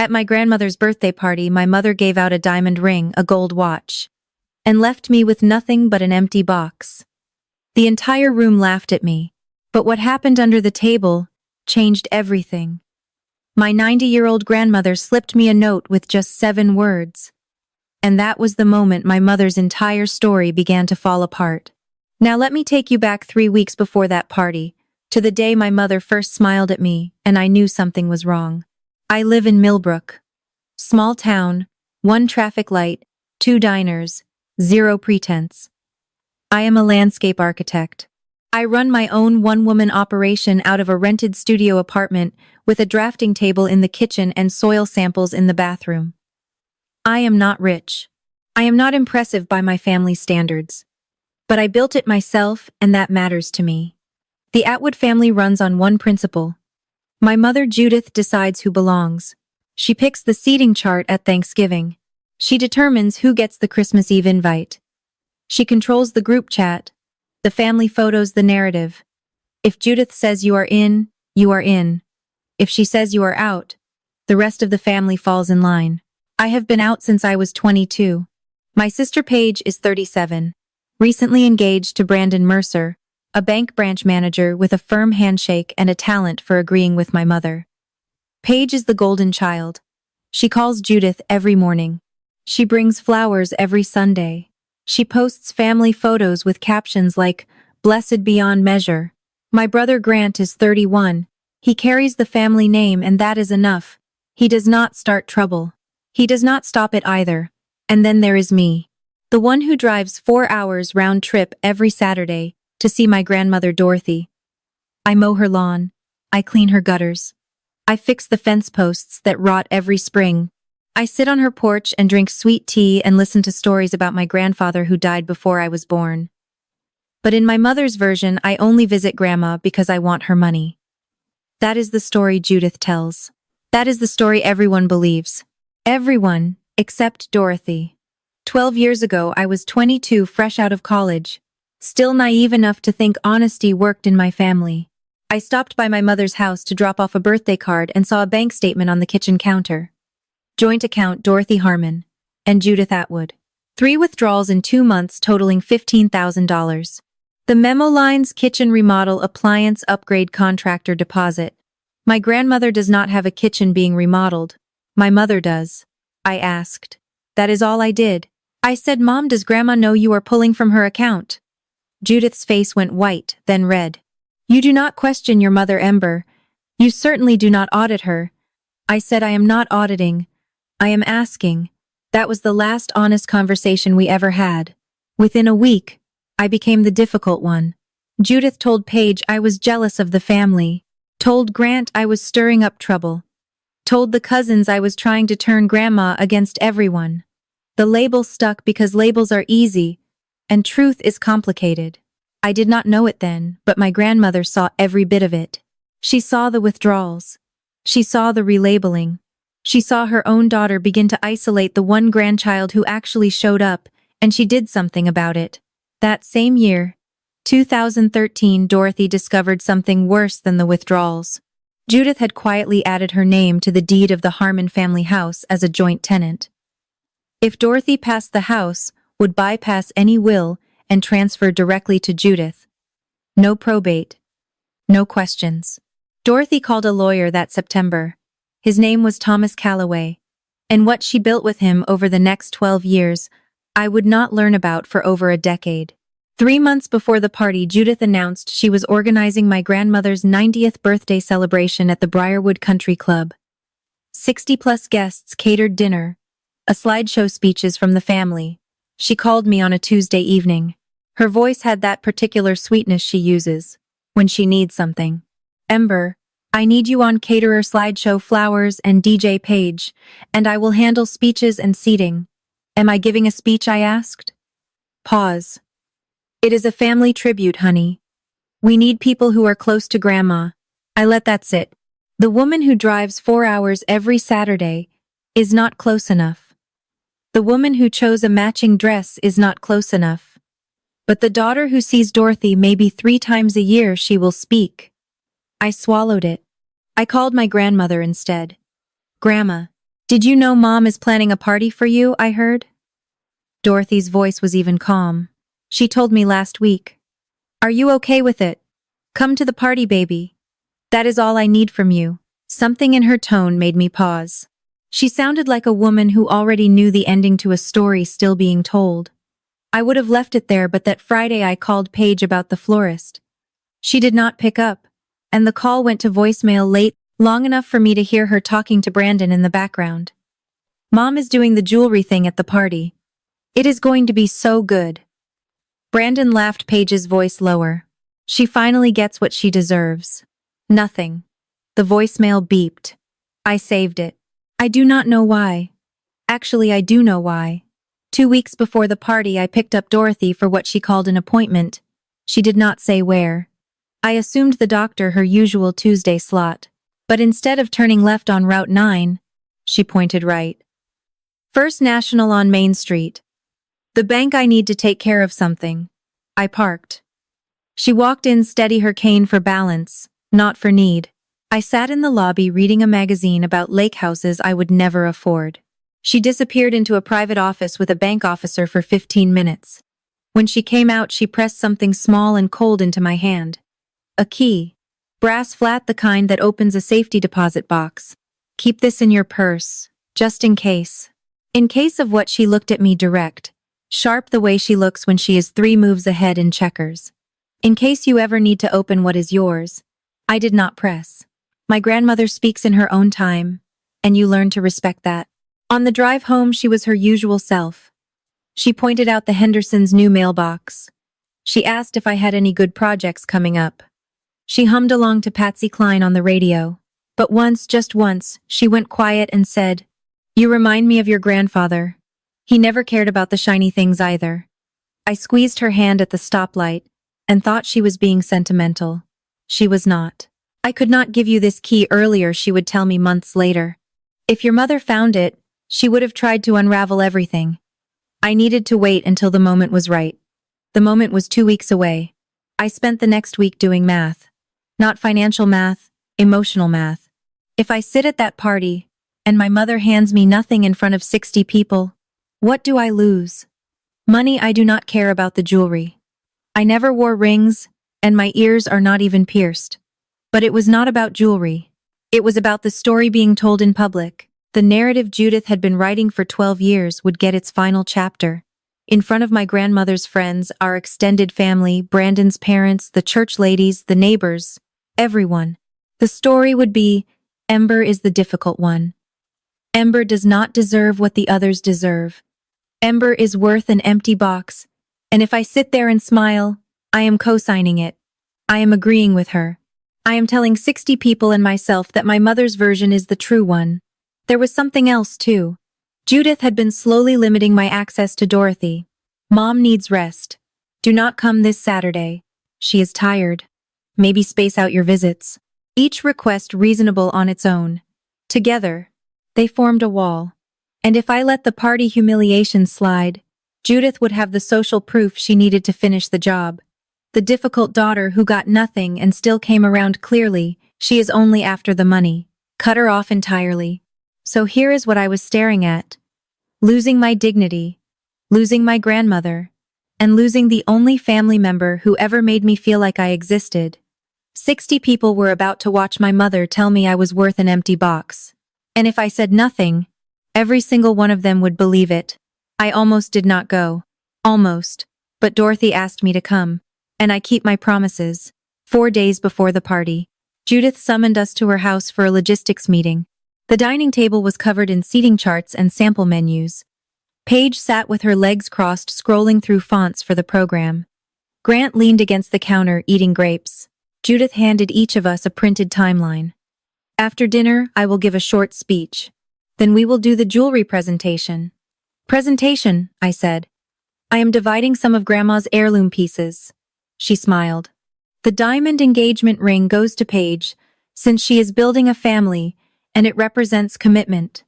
At my grandmother's birthday party, my mother gave out a diamond ring, a gold watch, and left me with nothing but an empty box. The entire room laughed at me, but what happened under the table changed everything. My 90-year-old grandmother slipped me a note with just 7 words. And that was the moment my mother's entire story began to fall apart. Now let me take you back 3 weeks before that party, to the day my mother first smiled at me, and I knew something was wrong. I live in Millbrook. Small town, 1 traffic light, 2 diners, 0 pretense. I am a landscape architect. I run my own one-woman operation out of a rented studio apartment with a drafting table in the kitchen and soil samples in the bathroom. I am not rich. I am not impressive by my family's standards. But I built it myself, and that matters to me. The Atwood family runs on one principle. My mother Judith decides who belongs. She picks the seating chart at Thanksgiving. She determines who gets the Christmas Eve invite. She controls the group chat, the family photos, the narrative. If Judith says you are in, you are in. If she says you are out, the rest of the family falls in line. I have been out since I was 22. My sister Paige is 37, recently engaged to Brandon Mercer, a bank branch manager with a firm handshake and a talent for agreeing with my mother. Paige is the golden child. She calls Judith every morning. She brings flowers every Sunday. She posts family photos with captions like, "Blessed beyond measure." My brother Grant is 31. He carries the family name, and that is enough. He does not start trouble. He does not stop it either. And then there is me, the one who drives 4 hours round trip every Saturday to see my grandmother Dorothy. I mow her lawn. I clean her gutters. I fix the fence posts that rot every spring. I sit on her porch and drink sweet tea and listen to stories about my grandfather who died before I was born. But in my mother's version, I only visit Grandma because I want her money. That is the story Judith tells. That is the story everyone believes. Everyone, except Dorothy. 12 years ago, I was 22, fresh out of college, still naive enough to think honesty worked in my family. I stopped by my mother's house to drop off a birthday card and saw a bank statement on the kitchen counter. Joint account Dorothy Harmon and Judith Atwood. 3 withdrawals in 2 months totaling $15,000. The memo lines: kitchen remodel, appliance upgrade, contractor deposit. My grandmother does not have a kitchen being remodeled. My mother does. I asked. That is all I did. I said, "Mom, does Grandma know you are pulling from her account?" Judith's face went white, then red. "You do not question your mother, Ember. You certainly do not audit her." I said, "I am not auditing. I am asking." That was the last honest conversation we ever had. Within a week, I became the difficult one. Judith told Paige I was jealous of the family, told Grant I was stirring up trouble, told the cousins I was trying to turn Grandma against everyone. The label stuck because labels are easy, and truth is complicated. I did not know it then, but my grandmother saw every bit of it. She saw the withdrawals. She saw the relabeling. She saw her own daughter begin to isolate the one grandchild who actually showed up, and she did something about it. That same year, 2013, Dorothy discovered something worse than the withdrawals. Judith had quietly added her name to the deed of the Harmon family house as a joint tenant. If Dorothy passed, the house would bypass any will and transfer directly to Judith. No probate. No questions. Dorothy called a lawyer that September. His name was Thomas Calloway. And what she built with him over the next 12 years, I would not learn about for over a decade. 3 months before the party, Judith announced she was organizing my grandmother's 90th birthday celebration at the Briarwood Country Club. 60-plus guests, catered dinner, a slideshow, speeches from the family. She called me on a Tuesday evening. Her voice had that particular sweetness she uses when she needs something. "Ember, I need you on caterer, slideshow, flowers, and DJ Page, and I will handle speeches and seating." "Am I giving a speech?" I asked. Pause. "It is a family tribute, honey. We need people who are close to Grandma." I let that sit. The woman who drives 4 hours every Saturday is not close enough. The woman who chose a matching dress is not close enough. But the daughter who sees Dorothy maybe 3 times a year, she will speak. I swallowed it. I called my grandmother instead. "Grandma, Did you know Mom is planning a party for you, I heard? Dorothy's voice was even calm. She told me last week. Are you okay with it? Come to the party, baby. That is all I need from you. Something in her tone made me pause. She sounded like a woman who already knew the ending to a story still being told. I would have left it there, but that Friday I called Paige about the florist. She did not pick up, and the call went to voicemail late, long enough for me to hear her talking to Brandon in the background. Mom is doing the jewelry thing at the party. It is going to be so good. Brandon laughed, Paige's voice lower. She finally gets what she deserves. Nothing. The voicemail beeped. I saved it. I do not know why. Actually, I do know why. 2 weeks before the party, I picked up Dorothy for what she called an appointment. She did not say where. I assumed the doctor, her usual Tuesday slot. But instead of turning left on Route 9, she pointed right. First National on Main Street. The bank, I need to take care of something. I parked. She walked in, steady her cane for balance, not for need. I sat in the lobby reading a magazine about lake houses I would never afford. She disappeared into a private office with a bank officer for 15 minutes. When she came out, she pressed something small and cold into my hand. A key. Brass flat, the kind that opens a safety deposit box. Keep this in your purse, just in case. In case of what? She looked at me direct. Sharp, the way she looks when she is 3 moves ahead in checkers. In case you ever need to open what is yours. I did not press. My grandmother speaks in her own time, and you learn to respect that. On the drive home, she was her usual self. She pointed out the Hendersons' new mailbox. She asked if I had any good projects coming up. She hummed along to Patsy Cline on the radio. But once, just once, she went quiet and said, "You remind me of your grandfather. He never cared about the shiny things either." I squeezed her hand at the stoplight and thought she was being sentimental. She was not. "I could not give you this key earlier," she would tell me months later. "If your mother found it, she would have tried to unravel everything." I needed to wait until the moment was right. The moment was 2 weeks away. I spent the next week doing math. Not financial math, emotional math. If I sit at that party, and my mother hands me nothing in front of 60 people, what do I lose? Money. I do not care about the jewelry. I never wore rings, and my ears are not even pierced. But it was not about jewelry. It was about the story being told in public. The narrative Judith had been writing for 12 years would get its final chapter. In front of my grandmother's friends, our extended family, Brandon's parents, the church ladies, the neighbors, everyone. The story would be, Ember is the difficult one. Ember does not deserve what the others deserve. Ember is worth an empty box, and if I sit there and smile, I am co-signing it. I am agreeing with her. I am telling 60 people and myself that my mother's version is the true one. There was something else, too. Judith had been slowly limiting my access to Dorothy. Mom needs rest. Do not come this Saturday. She is tired. Maybe space out your visits. Each request reasonable on its own. Together, they formed a wall. And if I let the party humiliation slide, Judith would have the social proof she needed to finish the job. The difficult daughter who got nothing and still came around. Clearly, she is only after the money. Cut her off entirely. So here is what I was staring at. Losing my dignity, losing my grandmother, and losing the only family member who ever made me feel like I existed. 60 people were about to watch my mother tell me I was worth an empty box. And if I said nothing, every single one of them would believe it. I almost did not go. Almost. But Dorothy asked me to come. And I keep my promises. 4 days before the party, Judith summoned us to her house for a logistics meeting. The dining table was covered in seating charts and sample menus. Paige sat with her legs crossed, scrolling through fonts for the program. Grant leaned against the counter, eating grapes. Judith handed each of us a printed timeline. After dinner, I will give a short speech. Then we will do the jewelry presentation. Presentation, I said. I am dividing some of Grandma's heirloom pieces. She smiled. The diamond engagement ring goes to Paige, since she is building a family, and it represents commitment.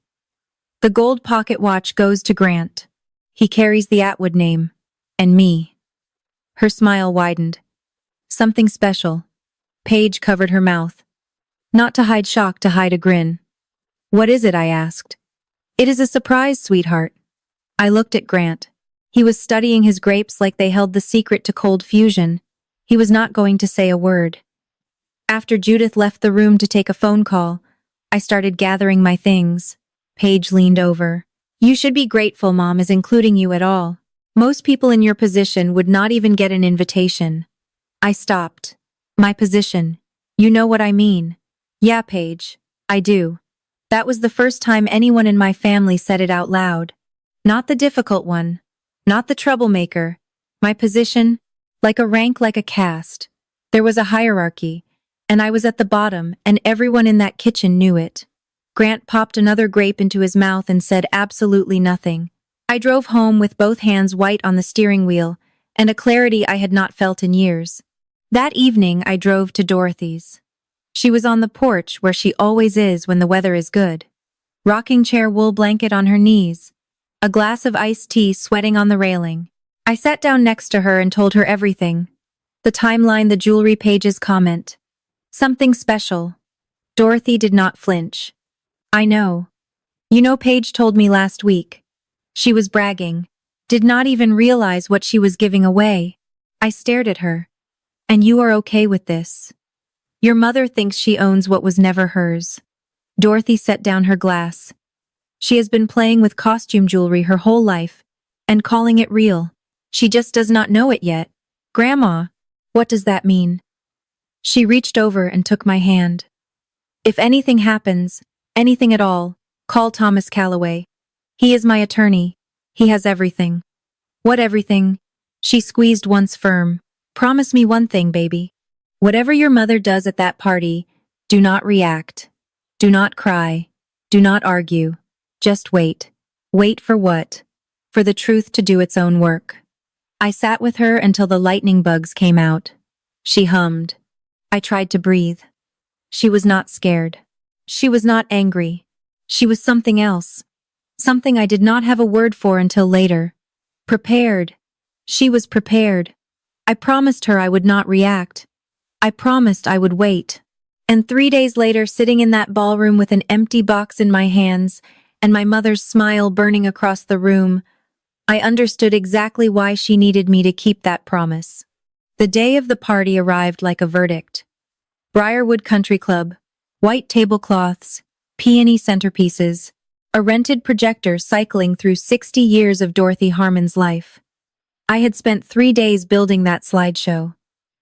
The gold pocket watch goes to Grant. He carries the Atwood name. And me. Her smile widened. Something special. Paige covered her mouth. Not to hide shock, to hide a grin. What is it? I asked. It is a surprise, sweetheart. I looked at Grant. He was studying his grapes like they held the secret to cold fusion. He was not going to say a word. After Judith left the room to take a phone call, I started gathering my things. Paige leaned over. You should be grateful Mom is including you at all. Most people in your position would not even get an invitation. I stopped. My position. You know what I mean. Yeah, Paige. I do. That was the first time anyone in my family said it out loud. Not the difficult one. Not the troublemaker. My position, like a rank, like a caste. There was a hierarchy, and I was at the bottom, and everyone in that kitchen knew it. Grant popped another grape into his mouth and said absolutely nothing. I drove home with both hands white on the steering wheel, and a clarity I had not felt in years. That evening I drove to Dorothy's. She was on the porch where she always is when the weather is good. Rocking chair wool blanket on her knees. A glass of iced tea sweating on the railing. I sat down next to her and told her everything. The timeline, the jewelry pages, comment. Something special. Dorothy did not flinch. I know. You know, Paige told me last week. She was bragging. Did not even realize what she was giving away. I stared at her. And you are okay with this? Your mother thinks she owns what was never hers. Dorothy set down her glass. She has been playing with costume jewelry her whole life, and calling it real. She just does not know it yet. Grandma, what does that mean? She reached over and took my hand. If anything happens, anything at all, call Thomas Calloway. He is my attorney. He has everything. What everything? She squeezed once firm. Promise me one thing, baby. Whatever your mother does at that party, do not react. Do not cry. Do not argue. Just wait. Wait for what? For the truth to do its own work. I sat with her until the lightning bugs came out. She hummed. I tried to breathe. She was not scared. She was not angry. She was something else. Something I did not have a word for until later. Prepared. She was prepared. I promised her I would not react. I promised I would wait. And 3 days later, sitting in that ballroom with an empty box in my hands and my mother's smile burning across the room, I understood exactly why she needed me to keep that promise. The day of the party arrived like a verdict. Briarwood Country Club, white tablecloths, peony centerpieces, a rented projector cycling through 60 years of Dorothy Harmon's life. I had spent 3 days building that slideshow.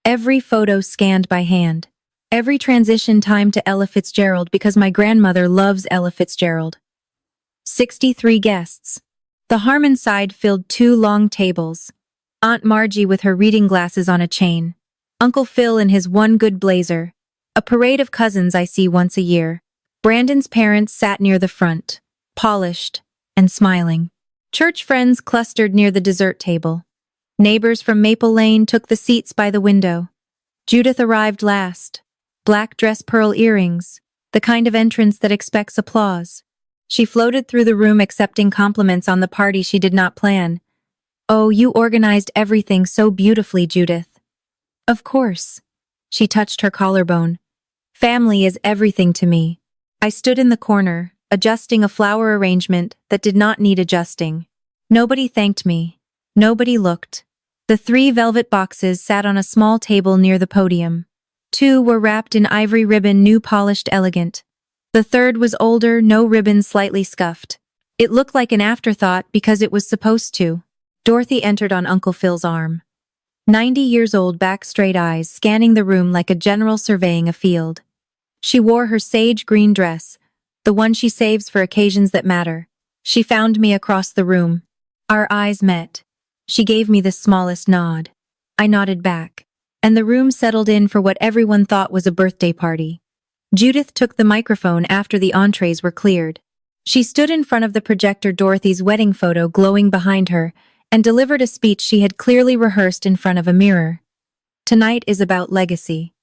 Every photo scanned by hand. Every transition timed to Ella Fitzgerald because my grandmother loves Ella Fitzgerald. 63 guests. The Harmon side filled 2 long tables. Aunt Margie with her reading glasses on a chain. Uncle Phil in his one good blazer. A parade of cousins I see once a year. Brandon's parents sat near the front, polished and smiling. Church friends clustered near the dessert table. Neighbors from Maple Lane took the seats by the window. Judith arrived last. Black dress, pearl earrings, the kind of entrance that expects applause. She floated through the room accepting compliments on the party she did not plan. Oh, you organized everything so beautifully, Judith. Of course. She touched her collarbone. Family is everything to me. I stood in the corner, adjusting a flower arrangement that did not need adjusting. Nobody thanked me. Nobody looked. The 3 velvet boxes sat on a small table near the podium. 2 were wrapped in ivory ribbon, new, polished, elegant. The 3rd was older, no ribbon, slightly scuffed. It looked like an afterthought because it was supposed to. Dorothy entered on Uncle Phil's arm. 90 years old, back straight eyes, scanning the room like a general surveying a field. She wore her sage green dress, the one she saves for occasions that matter. She found me across the room. Our eyes met. She gave me the smallest nod. I nodded back, and the room settled in for what everyone thought was a birthday party. Judith took the microphone after the entrees were cleared. She stood in front of the projector, Dorothy's wedding photo glowing behind her, and delivered a speech she had clearly rehearsed in front of a mirror. Tonight is about legacy.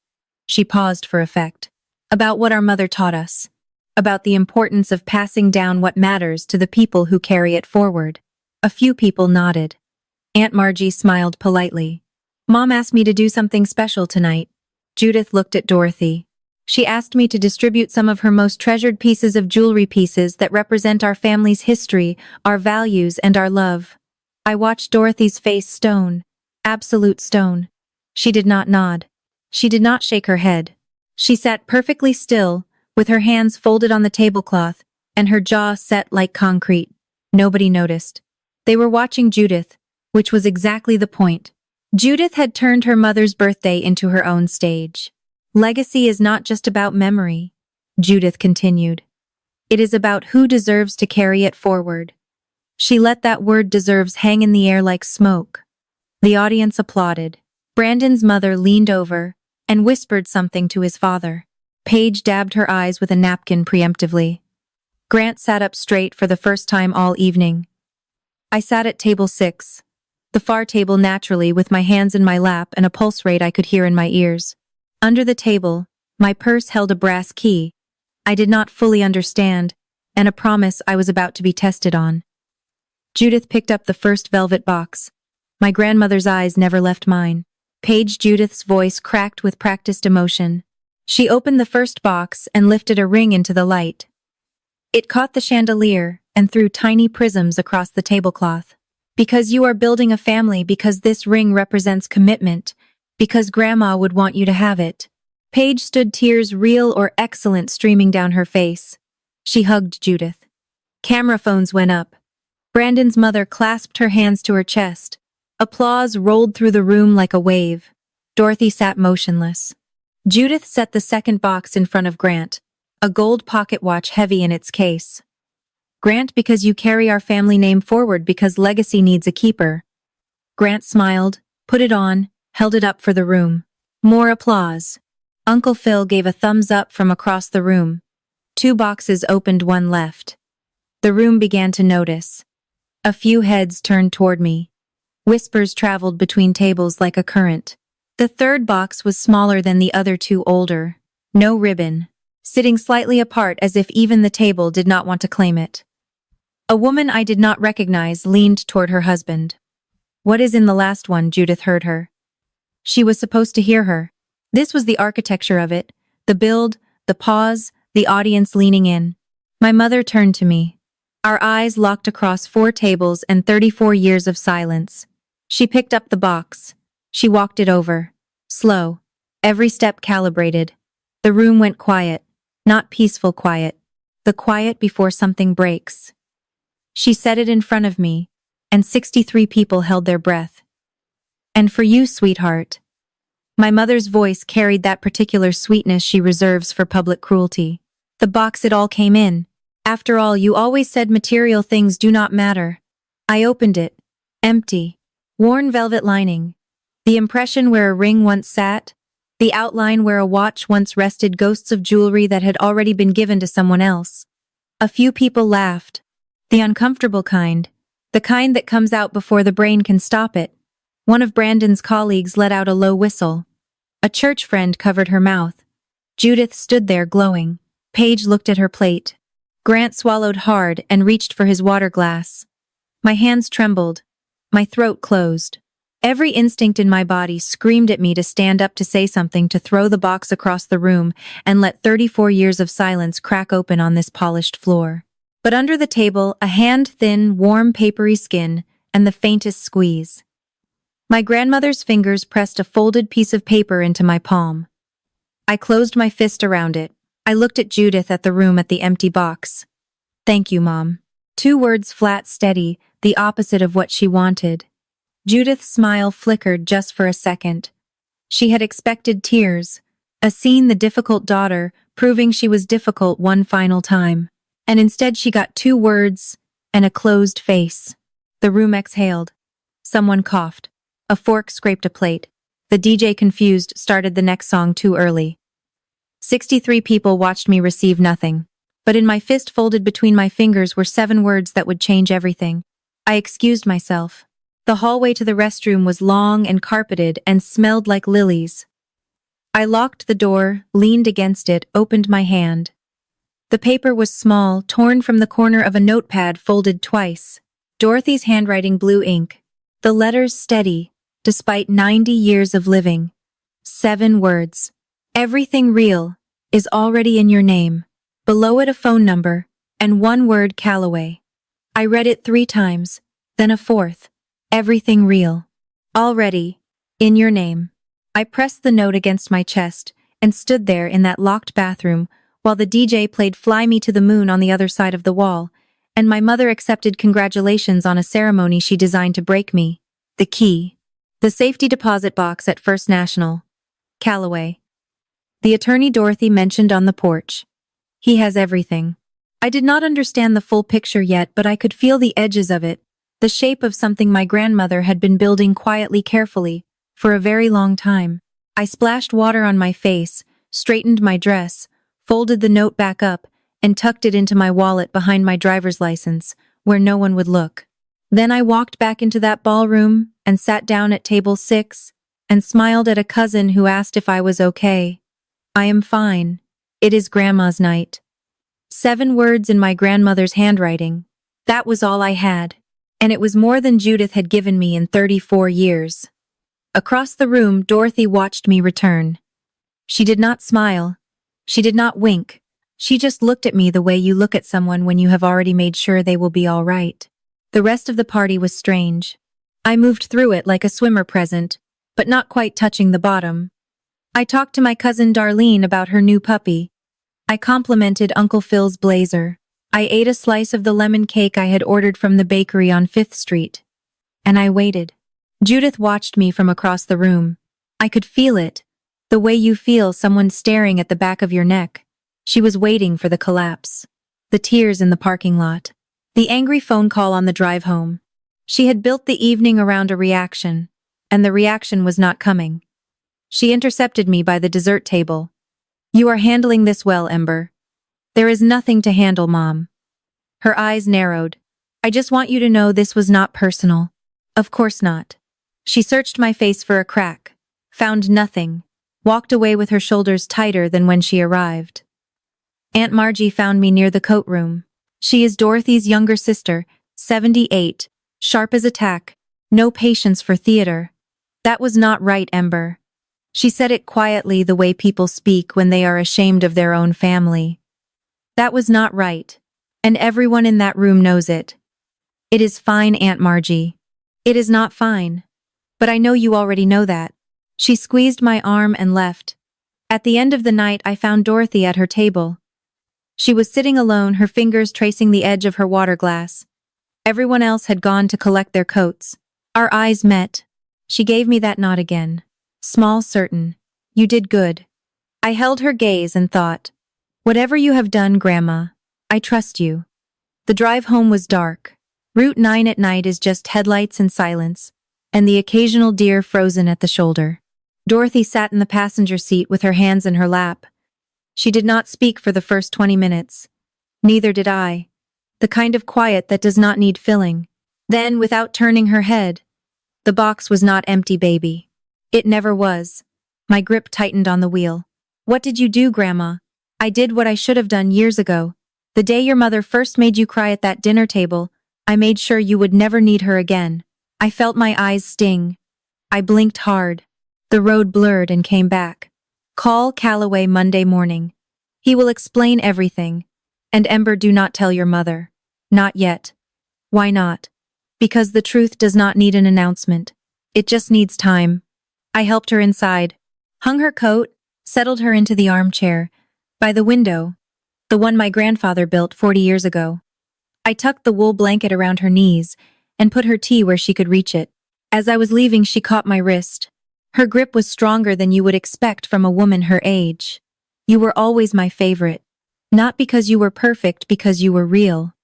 She paused for effect. About what our mother taught us. About the importance of passing down what matters to the people who carry it forward. A few people nodded. Aunt Margie smiled politely. Mom asked me to do something special tonight. Judith looked at Dorothy. She asked me to distribute some of her most treasured pieces of jewelry pieces that represent our family's history, our values, and our love. I watched Dorothy's face stone. Absolute stone. She did not nod. She did not shake her head. She sat perfectly still, with her hands folded on the tablecloth, and her jaw set like concrete. Nobody noticed. They were watching Judith, which was exactly the point. Judith had turned her mother's birthday into her own stage. Legacy is not just about memory, Judith continued. It is about who deserves to carry it forward. She let that word deserves hang in the air like smoke. The audience applauded. Brandon's mother leaned over and whispered something to his father. Paige dabbed her eyes with a napkin preemptively. Grant sat up straight for the first time all evening. I sat at table 6, the far table naturally with my hands in my lap and a pulse rate I could hear in my ears. Under the table, my purse held a brass key I did not fully understand, and a promise I was about to be tested on. Judith picked up the first velvet box. My grandmother's eyes never left mine. Paige Judith's voice cracked with practiced emotion. She opened the first box and lifted a ring into the light. It caught the chandelier and threw tiny prisms across the tablecloth. Because you are building a family, because this ring represents commitment, because Grandma would want you to have it. Paige stood, tears real or excellent streaming down her face. She hugged Judith. Camera phones went up. Brandon's mother clasped her hands to her chest. Applause rolled through the room like a wave. Dorothy sat motionless. Judith set the second box in front of Grant, a gold pocket watch heavy in its case. Grant, because you carry our family name forward, because legacy needs a keeper. Grant smiled, put it on, held it up for the room. More applause. Uncle Phil gave a thumbs up from across the room. 2 boxes opened, 1 left. The room began to notice. A few heads turned toward me. Whispers traveled between tables like a current. The third box was smaller than the other 2, older. No ribbon. Sitting slightly apart as if even the table did not want to claim it. A woman I did not recognize leaned toward her husband. What is in the last one? Judith heard her. She was supposed to hear her. This was the architecture of it, the build, the pause, the audience leaning in. My mother turned to me. Our eyes locked across 4 tables and 34 years of silence. She picked up the box. She walked it over. Slow. Every step calibrated. The room went quiet. Not peaceful quiet. The quiet before something breaks. She set it in front of me, and 63 people held their breath. And for you, sweetheart. My mother's voice carried that particular sweetness she reserves for public cruelty. The box it all came in. After all, you always said material things do not matter. I opened it. Empty. Worn velvet lining. The impression where a ring once sat. The outline where a watch once rested, ghosts of jewelry that had already been given to someone else. A few people laughed. The uncomfortable kind. The kind that comes out before the brain can stop it. One of Brandon's colleagues let out a low whistle. A church friend covered her mouth. Judith stood there glowing. Paige looked at her plate. Grant swallowed hard and reached for his water glass. My hands trembled. My throat closed. Every instinct in my body screamed at me to stand up, to say something, to throw the box across the room and let 34 years of silence crack open on this polished floor. But under the table, a hand-thin, warm, papery skin and the faintest squeeze. My grandmother's fingers pressed a folded piece of paper into my palm. I closed my fist around it. I looked at Judith, at the room, at the empty box. Thank you, Mom. 2 words, flat, steady, the opposite of what she wanted. Judith's smile flickered just for a second. She had expected tears, a scene, the difficult daughter, proving she was difficult one final time. And instead she got 2 words and a closed face. The room exhaled. Someone coughed. A fork scraped a plate. The DJ, confused, started the next song too early. 63 people watched me receive nothing. But in my fist folded between my fingers were 7 words that would change everything. I excused myself. The hallway to the restroom was long and carpeted and smelled like lilies. I locked the door, leaned against it, opened my hand. The paper was small, torn from the corner of a notepad, folded twice. Dorothy's handwriting, blue ink. The letters steady, despite 90 years of living. 7 words. Everything real. is already in your name. Below it a phone number, and one word Calloway. I read it 3 times, then a fourth. Everything real. Already. In your name. I pressed the note against my chest and stood there in that locked bathroom while the DJ played Fly Me to the Moon on the other side of the wall, and my mother accepted congratulations on a ceremony she designed to break me. The key. The safety deposit box at First National. Calloway. The attorney Dorothy mentioned on the porch. He has everything. I did not understand the full picture yet, but I could feel the edges of it, the shape of something my grandmother had been building quietly, carefully, for a very long time. I splashed water on my face, straightened my dress, folded the note back up, and tucked it into my wallet behind my driver's license, where no one would look. Then I walked back into that ballroom and sat down at table 6 and smiled at a cousin who asked if I was okay. I am fine. It is Grandma's night. 7 words in my grandmother's handwriting. That was all I had. And it was more than Judith had given me in 34 years. Across the room, Dorothy watched me return. She did not smile. She did not wink. She just looked at me the way you look at someone when you have already made sure they will be all right. The rest of the party was strange. I moved through it like a swimmer present, but not quite touching the bottom. I talked to my cousin Darlene about her new puppy. I complimented Uncle Phil's blazer. I ate a slice of the lemon cake I had ordered from the bakery on 5th Street. And I waited. Judith watched me from across the room. I could feel it, the way you feel someone staring at the back of your neck. She was waiting for the collapse. The tears in the parking lot. The angry phone call on the drive home. She had built the evening around a reaction, and the reaction was not coming. She intercepted me by the dessert table. You are handling this well, Ember. There is nothing to handle, Mom. Her eyes narrowed. I just want you to know this was not personal. Of course not. She searched my face for a crack, found nothing, walked away with her shoulders tighter than when she arrived. Aunt Margie found me near the coat room. She is Dorothy's younger sister, 78, sharp as a tack, no patience for theater. That was not right, Ember. She said it quietly, the way people speak when they are ashamed of their own family. That was not right, and everyone in that room knows it. It is fine, Aunt Margie. It is not fine. But I know you already know that. She squeezed my arm and left. At the end of the night, I found Dorothy at her table. She was sitting alone, her fingers tracing the edge of her water glass. Everyone else had gone to collect their coats. Our eyes met. She gave me that nod again. Small, certain. You did good. I held her gaze and thought, whatever you have done, Grandma, I trust you. The drive home was dark. Route 9 at night is just headlights and silence, and the occasional deer frozen at the shoulder. Dorothy sat in the passenger seat with her hands in her lap. She did not speak for the first 20 minutes. Neither did I. The kind of quiet that does not need filling. Then, without turning her head, the box was not empty, baby. It never was. My grip tightened on the wheel. What did you do, Grandma? I did what I should have done years ago. The day your mother first made you cry at that dinner table, I made sure you would never need her again. I felt my eyes sting. I blinked hard. The road blurred and came back. Call Calloway Monday morning. He will explain everything. And Ember, do not tell your mother. Not yet. Why not? Because the truth does not need an announcement. It just needs time. I helped her inside, hung her coat, settled her into the armchair, by the window, the one my grandfather built 40 years ago. I tucked the wool blanket around her knees and put her tea where she could reach it. As I was leaving, she caught my wrist. Her grip was stronger than you would expect from a woman her age. You were always my favorite. Not because you were perfect, because you were real.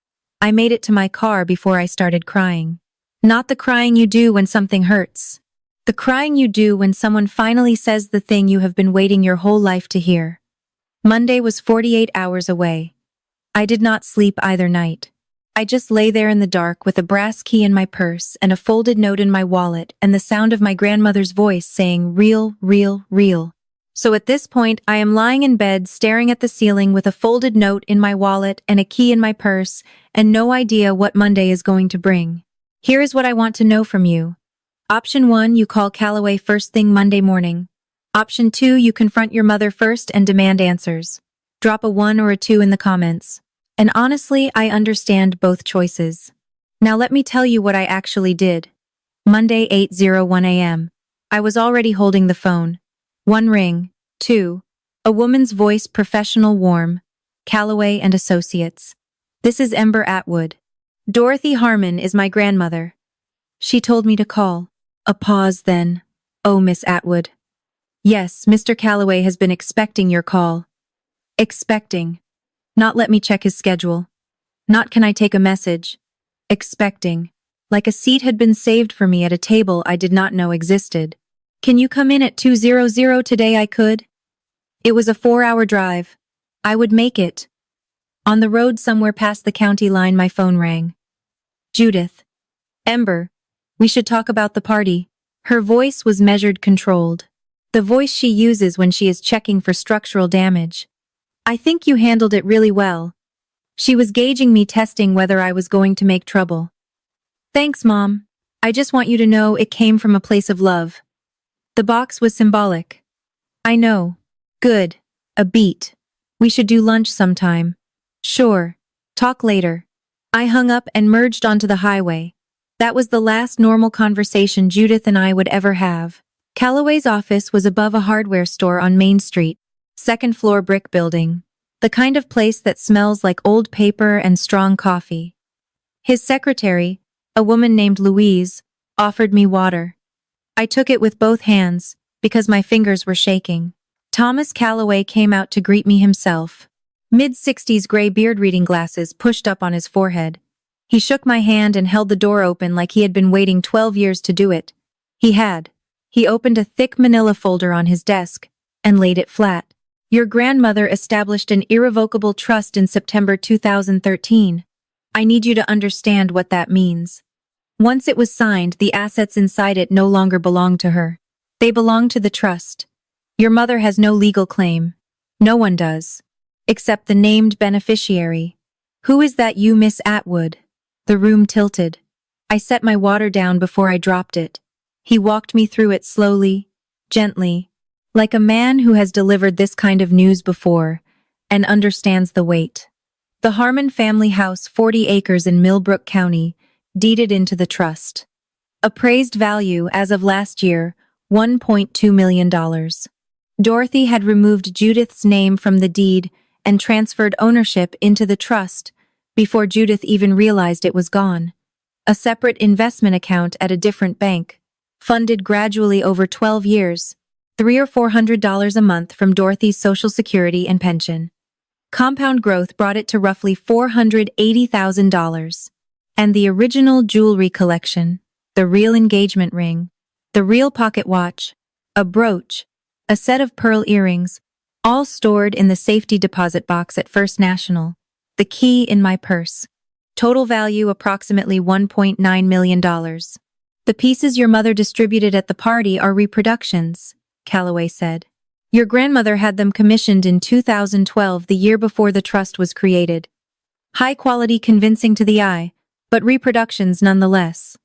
I made it to my car before I started crying. Not the crying you do when something hurts. The crying you do when someone finally says the thing you have been waiting your whole life to hear. Monday was 48 hours away. I did not sleep either night. I just lay there in the dark with a brass key in my purse and a folded note in my wallet and the sound of my grandmother's voice saying, real, real, real. So at this point, I am lying in bed staring at the ceiling with a folded note in my wallet and a key in my purse and no idea what Monday is going to bring. Here is what I want to know from you. Option 1, you call Calloway first thing Monday morning. Option 2, you confront your mother first and demand answers. Drop a 1 or a 2 in the comments. And honestly, I understand both choices. Now let me tell you what I actually did. Monday, 8:01 a.m. I was already holding the phone. 1 ring. 2. A woman's voice, professional, warm. Calloway and Associates. This is Ember Atwood. Dorothy Harmon is my grandmother. She told me to call. A pause then. Oh, Miss Atwood. Yes, Mr. Calloway has been expecting your call. Expecting. Not let me check his schedule. Not can I take a message. Expecting. Like a seat had been saved for me at a table I did not know existed. Can you come in at 2:00 today? I could. It was a 4-hour drive. I would make it. On the road somewhere past the county line my phone rang. Judith. Ember. We should talk about the party. Her voice was measured, controlled. The voice she uses when she is checking for structural damage. I think you handled it really well. She was gauging me, testing whether I was going to make trouble. Thanks, Mom. I just want you to know it came from a place of love. The box was symbolic. I know. Good. A beat. We should do lunch sometime. Sure. Talk later. I hung up and merged onto the highway. That was the last normal conversation Judith and I would ever have. Calloway's office was above a hardware store on Main Street, second-floor brick building. The kind of place that smells like old paper and strong coffee. His secretary, a woman named Louise, offered me water. I took it with both hands, because my fingers were shaking. Thomas Calloway came out to greet me himself. Mid-60s gray beard, reading glasses pushed up on his forehead. He shook my hand and held the door open like he had been waiting 12 years to do it. He had. He opened a thick manila folder on his desk and laid it flat. Your grandmother established an irrevocable trust in September 2013. I need you to understand what that means. Once it was signed, the assets inside it no longer belong to her. They belong to the trust. Your mother has no legal claim. No one does. Except the named beneficiary. Who is that, you, Miss Atwood? The room tilted. I set my water down before I dropped it. He walked me through it slowly, gently, like a man who has delivered this kind of news before and understands the weight. The Harmon family house, 40 acres in Millbrook County, deeded into the trust. Appraised value as of last year, $1.2 million. Dorothy had removed Judith's name from the deed and transferred ownership into the trust before Judith even realized it was gone. A separate investment account at a different bank, funded gradually over 12 years, $300 or $400 a month from Dorothy's Social Security and pension. Compound growth brought it to roughly $480,000. And the original jewelry collection, the real engagement ring, the real pocket watch, a brooch, a set of pearl earrings, all stored in the safety deposit box at First National, the key in my purse. Total value approximately $1.9 million. The pieces your mother distributed at the party are reproductions, Calloway said. Your grandmother had them commissioned in 2012, the year before the trust was created. High quality, convincing to the eye, but reproductions nonetheless.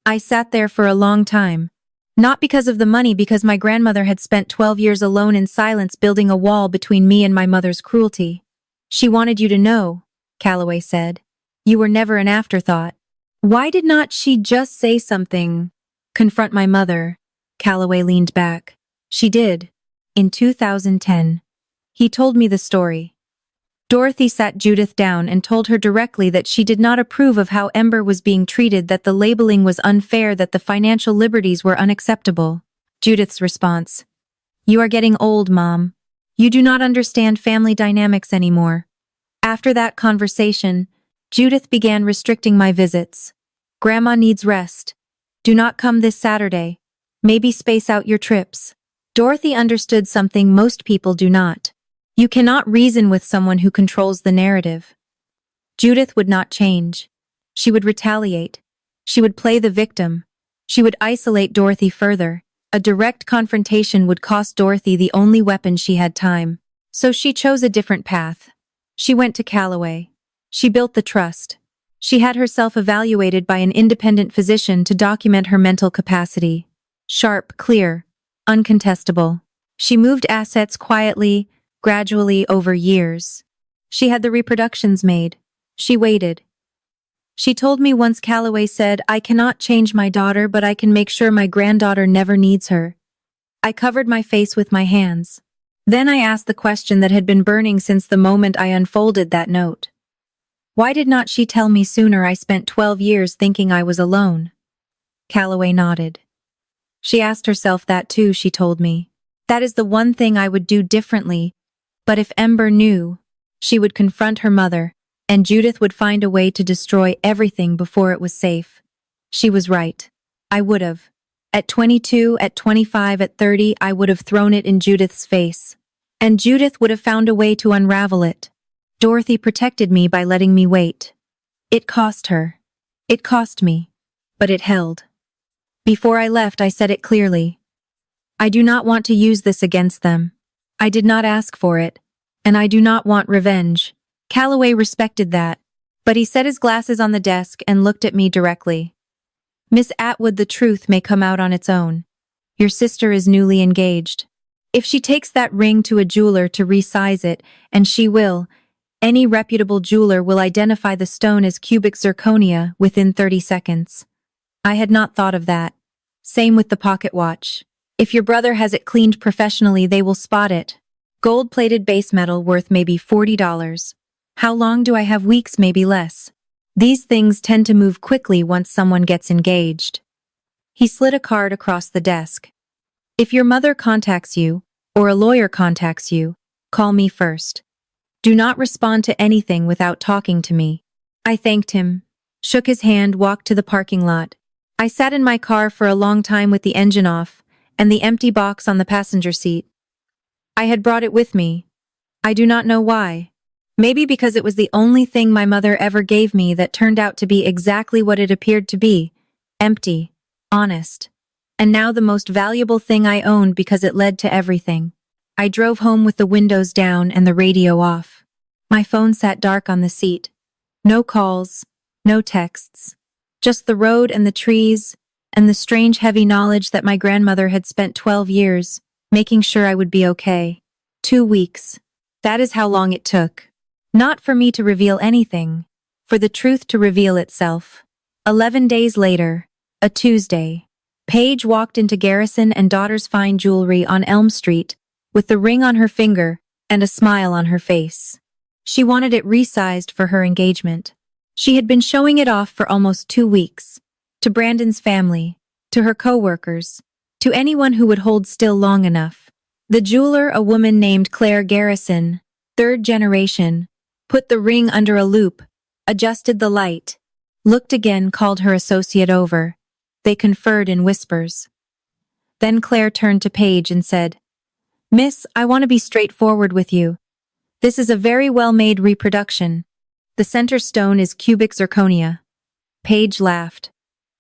I sat there for a long time. Not because of the money, because my grandmother had spent 12 years alone in silence, building a wall between me and my mother's cruelty. She wanted you to know, Calloway said. You were never an afterthought. Why did not she just say something? Confront my mother. Calloway leaned back. She did. In 2010. He told me the story. Dorothy sat Judith down and told her directly that she did not approve of how Ember was being treated, that the labeling was unfair, that the financial liberties were unacceptable. Judith's response. You are getting old, Mom. You do not understand family dynamics anymore. After that conversation, Judith began restricting my visits. Grandma needs rest. Do not come this Saturday. Maybe space out your trips. Dorothy understood something most people do not. You cannot reason with someone who controls the narrative. Judith would not change. She would retaliate. She would play the victim. She would isolate Dorothy further. A direct confrontation would cost Dorothy the only weapon she had: time. So she chose a different path. She went to Calloway. She built the trust. She had herself evaluated by an independent physician to document her mental capacity. Sharp, clear, uncontestable. She moved assets quietly, gradually over years. She had the reproductions made. She waited. She told me once Calloway said, "I cannot change my daughter, but I can make sure my granddaughter never needs her." I covered my face with my hands. Then I asked the question that had been burning since the moment I unfolded that note. Why did not she tell me sooner? I spent 12 years thinking I was alone. Calloway nodded. She asked herself that too, she told me. That is the one thing I would do differently, but if Ember knew, she would confront her mother, and Judith would find a way to destroy everything before it was safe. She was right. I would have. At 22, at 25, at 30, I would have thrown it in Judith's face. And Judith would have found a way to unravel it. Dorothy protected me by letting me wait. It cost her. It cost me. But it held. Before I left, I said it clearly. I do not want to use this against them. I did not ask for it. And I do not want revenge. Calloway respected that. But he set his glasses on the desk and looked at me directly. Miss Atwood, the truth may come out on its own. Your sister is newly engaged. If she takes that ring to a jeweler to resize it, and she will, any reputable jeweler will identify the stone as cubic zirconia within 30 seconds. I had not thought of that. Same with the pocket watch. If your brother has it cleaned professionally, they will spot it. Gold-plated base metal worth maybe $40. How long do I have? Weeks, maybe less. These things tend to move quickly once someone gets engaged. He slid a card across the desk. If your mother contacts you, or a lawyer contacts you, call me first. Do not respond to anything without talking to me. I thanked him, shook his hand, walked to the parking lot. I sat in my car for a long time with the engine off, and the empty box on the passenger seat. I had brought it with me. I do not know why. Maybe because it was the only thing my mother ever gave me that turned out to be exactly what it appeared to be. Empty. Honest. And now the most valuable thing I owned because it led to everything. I drove home with the windows down and the radio off. My phone sat dark on the seat. No calls, no texts. Just the road and the trees, and the strange heavy knowledge that my grandmother had spent 12 years making sure I would be okay. 2 weeks. That is how long it took. Not for me to reveal anything, for the truth to reveal itself. 11 days later, a Tuesday, Paige walked into Garrison and Daughter's fine jewelry on Elm Street, with the ring on her finger and a smile on her face. She wanted it resized for her engagement. She had been showing it off for almost 2 weeks. To Brandon's family, to her co-workers, to anyone who would hold still long enough. The jeweler, a woman named Claire Garrison, 3rd generation, put the ring under a loupe, adjusted the light, looked again, called her associate over. They conferred in whispers. Then Claire turned to Paige and said, "Miss, I want to be straightforward with you. This is a very well-made reproduction. The center stone is cubic zirconia." Paige laughed.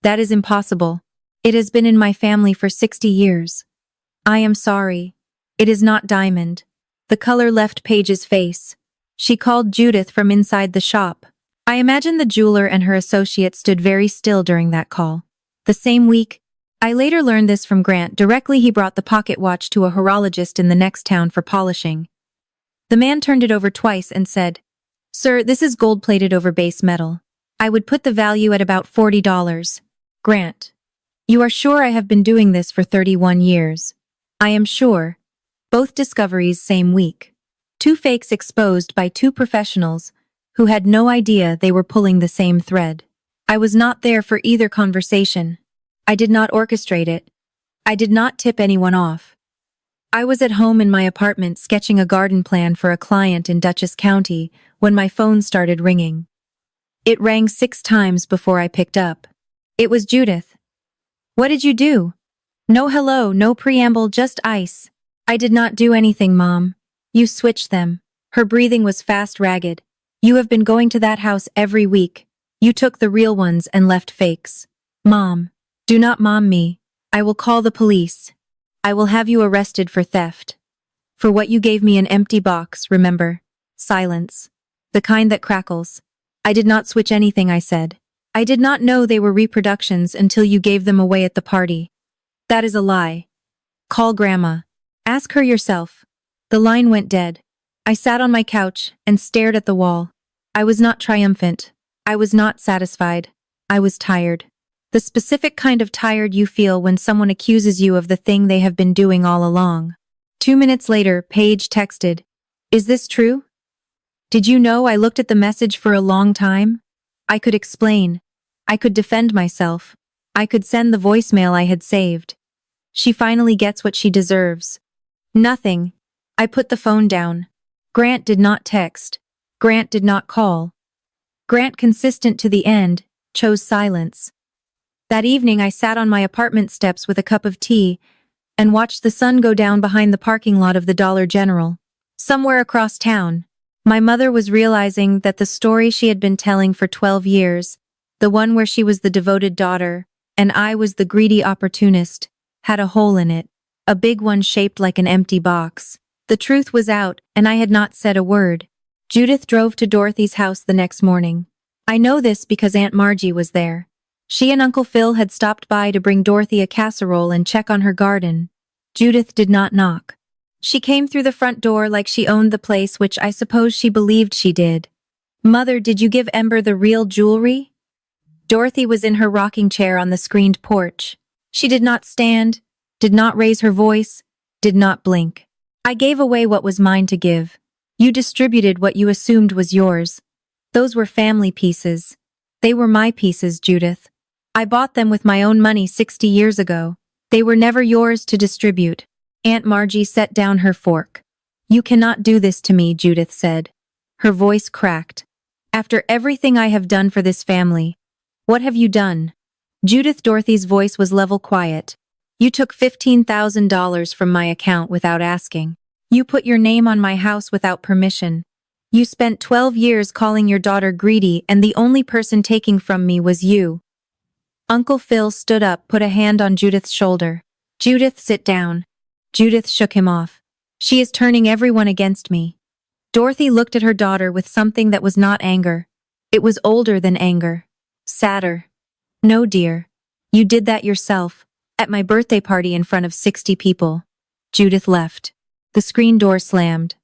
"That is impossible. It has been in my family for 60 years. I am sorry. It is not diamond." The color left Paige's face. She called Judith from inside the shop. I imagine the jeweler and her associate stood very still during that call. The same week, I later learned this from Grant. Directly he brought the pocket watch to a horologist in the next town for polishing. The man turned it over twice and said, "Sir, this is gold-plated over base metal. I would put the value at about $40. Grant, you are sure? I have been doing this for 31 years. I am sure. Both discoveries same week. 2 fakes exposed by 2 professionals who had no idea they were pulling the same thread. I was not there for either conversation. I did not orchestrate it. I did not tip anyone off. I was at home in my apartment sketching a garden plan for a client in Dutchess County when my phone started ringing. It rang 6 times before I picked up. It was Judith. "What did you do?" "No hello, no preamble, just ice." "I did not do anything, Mom. You switched them." Her breathing was fast, ragged. "You have been going to that house every week. You took the real ones and left fakes." "Mom, do not mom me. I will call the police. I will have you arrested for theft. For what you gave me an empty box, remember? Silence. The kind that crackles. I did not switch anything," I said. "I did not know they were reproductions until you gave them away at the party." "That is a lie. Call Grandma." Ask her yourself. The line went dead. I sat on my couch and stared at the wall. I was not triumphant. I was not satisfied. I was tired. The specific kind of tired you feel when someone accuses you of the thing they have been doing all along. 2 minutes later, Paige texted, "Is this true? Did you know I looked at the message for a long time? I could explain. I could defend myself. I could send the voicemail I had saved. She finally gets what she deserves." Nothing. I put the phone down. Grant did not text. Grant did not call. Grant, consistent to the end, chose silence. That evening I sat on my apartment steps with a cup of tea and watched the sun go down behind the parking lot of the Dollar General. Somewhere across town, my mother was realizing that the story she had been telling for 12 years, the one where she was the devoted daughter and I was the greedy opportunist, had a hole in it, a big one shaped like an empty box. The truth was out, and I had not said a word. Judith drove to Dorothy's house the next morning. I know this because Aunt Margie was there. She and Uncle Phil had stopped by to bring Dorothy a casserole and check on her garden. Judith did not knock. She came through the front door like she owned the place, which I suppose she believed she did. "Mother, did you give Ember the real jewelry?" Dorothy was in her rocking chair on the screened porch. She did not stand, did not raise her voice, did not blink. "I gave away what was mine to give. You distributed what you assumed was yours. Those were family pieces. They were my pieces, Judith. I bought them with my own money 60 years ago. They were never yours to distribute." Aunt Margie set down her fork. "You cannot do this to me," Judith said. Her voice cracked. "After everything I have done for this family, what have you done?" Judith, Dorothy's voice was level quiet. "You took $15,000 from my account without asking. You put your name on my house without permission. You spent 12 years calling your daughter greedy, and the only person taking from me was you." Uncle Phil stood up, put a hand on Judith's shoulder. "Judith, sit down." Judith shook him off. "She is turning everyone against me." Dorothy looked at her daughter with something that was not anger. It was older than anger. Sadder. "No, dear. You did that yourself. At my birthday party in front of 60 people. Judith left. The screen door slammed.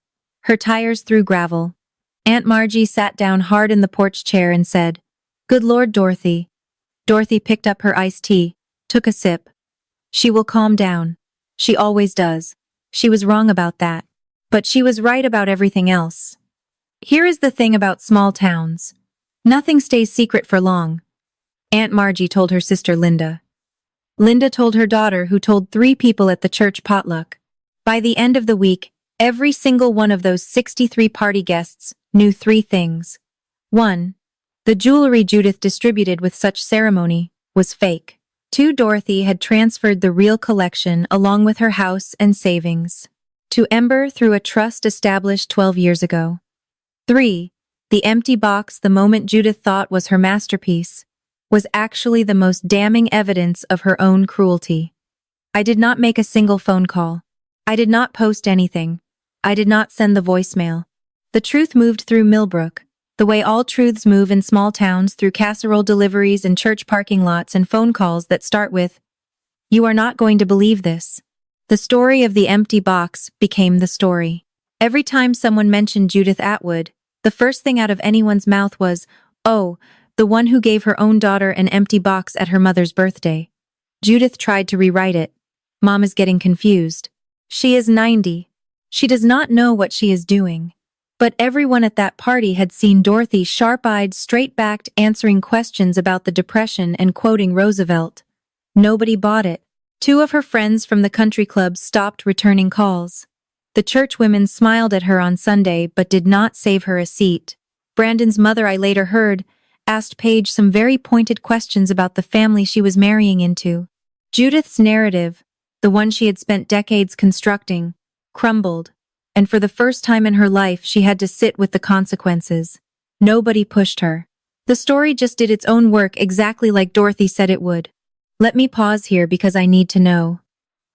Her tires threw gravel. Aunt Margie sat down hard in the porch chair and said, "Good Lord, Dorothy." Dorothy picked up her iced tea, took a sip. "She will calm down. She always does. She was wrong about that. But she was right about everything else. Here is the thing about small towns. Nothing stays secret for long." Aunt Margie told her sister Linda. Linda told her daughter, who told 3 people at the church potluck. By the end of the week, every single one of those 63 party guests knew 3 things. 1. The jewelry Judith distributed with such ceremony was fake. 2. Dorothy had transferred the real collection along with her house and savings to Ember through a trust established 12 years ago. 3. The empty box, the moment Judith thought was her masterpiece, was actually the most damning evidence of her own cruelty. I did not make a single phone call. I did not post anything. I did not send the voicemail. The truth moved through Millbrook, the way all truths move in small towns, through casserole deliveries and church parking lots and phone calls that start with, "You are not going to believe this." The story of the empty box became the story. Every time someone mentioned Judith Atwood, the first thing out of anyone's mouth was, "Oh, the one who gave her own daughter an empty box at her mother's birthday." Judith tried to rewrite it. "Mom is getting confused. She is 90. She does not know what she is doing." But everyone at that party had seen Dorothy sharp-eyed, straight-backed, answering questions about the Depression and quoting Roosevelt. Nobody bought it. 2 of her friends from the country club stopped returning calls. The church women smiled at her on Sunday but did not save her a seat. Brandon's mother, I later heard, asked Paige some very pointed questions about the family she was marrying into. Judith's narrative, the one she had spent decades constructing, crumbled, and for the first time in her life she had to sit with the consequences. Nobody pushed her. The story just did its own work, exactly like Dorothy said it would. Let me pause here because I need to know.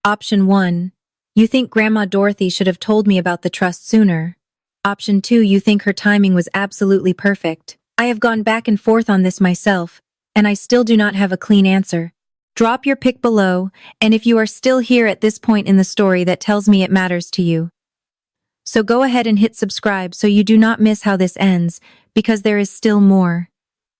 Option 1. You think Grandma Dorothy should have told me about the trust sooner. Option 2. You think her timing was absolutely perfect. I have gone back and forth on this myself, and I still do not have a clean answer. Drop your pic below, and if you are still here at this point in the story, that tells me it matters to you. So go ahead and hit subscribe so you do not miss how this ends, because there is still more.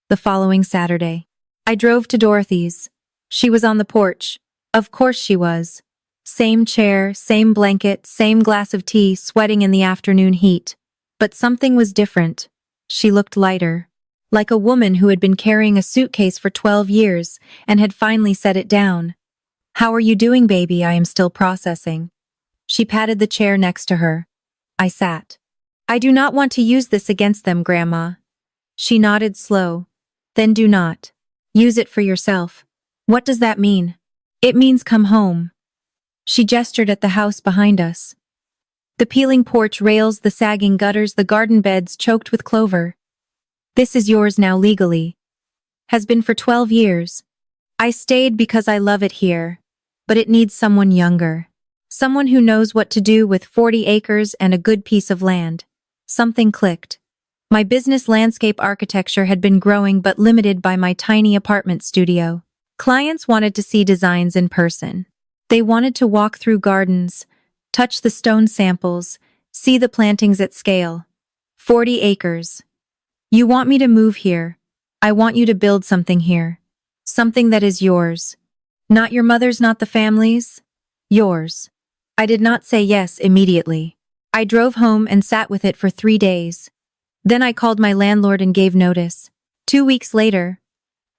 The following Saturday, I drove to Dorothy's. She was on the porch. Of course she was. Same chair, same blanket, same glass of tea, sweating in the afternoon heat. But something was different. She looked lighter. Like a woman who had been carrying a suitcase for 12 years and had finally set it down. "How are you doing, baby? I am still processing." She patted the chair next to her. I sat. "I do not want to use this against them, Grandma." She nodded slow. "Then do not. Use it for yourself." "What does that mean?" "It means come home." She gestured at the house behind us. The peeling porch rails, the sagging gutters, the garden beds choked with clover. "This is yours now legally. Has been for 12 years. I stayed because I love it here, but it needs someone younger. Someone who knows what to do with 40 acres and a good piece of land." Something clicked. My business landscape architecture had been growing but limited by my tiny apartment studio. Clients wanted to see designs in person. They wanted to walk through gardens, touch the stone samples, see the plantings at scale. 40 acres. "You want me to move here. I want you to build something here. Something that is yours. Not your mother's, not the family's. Yours." I did not say yes immediately. I drove home and sat with it for 3 days. Then I called my landlord and gave notice. 2 weeks later,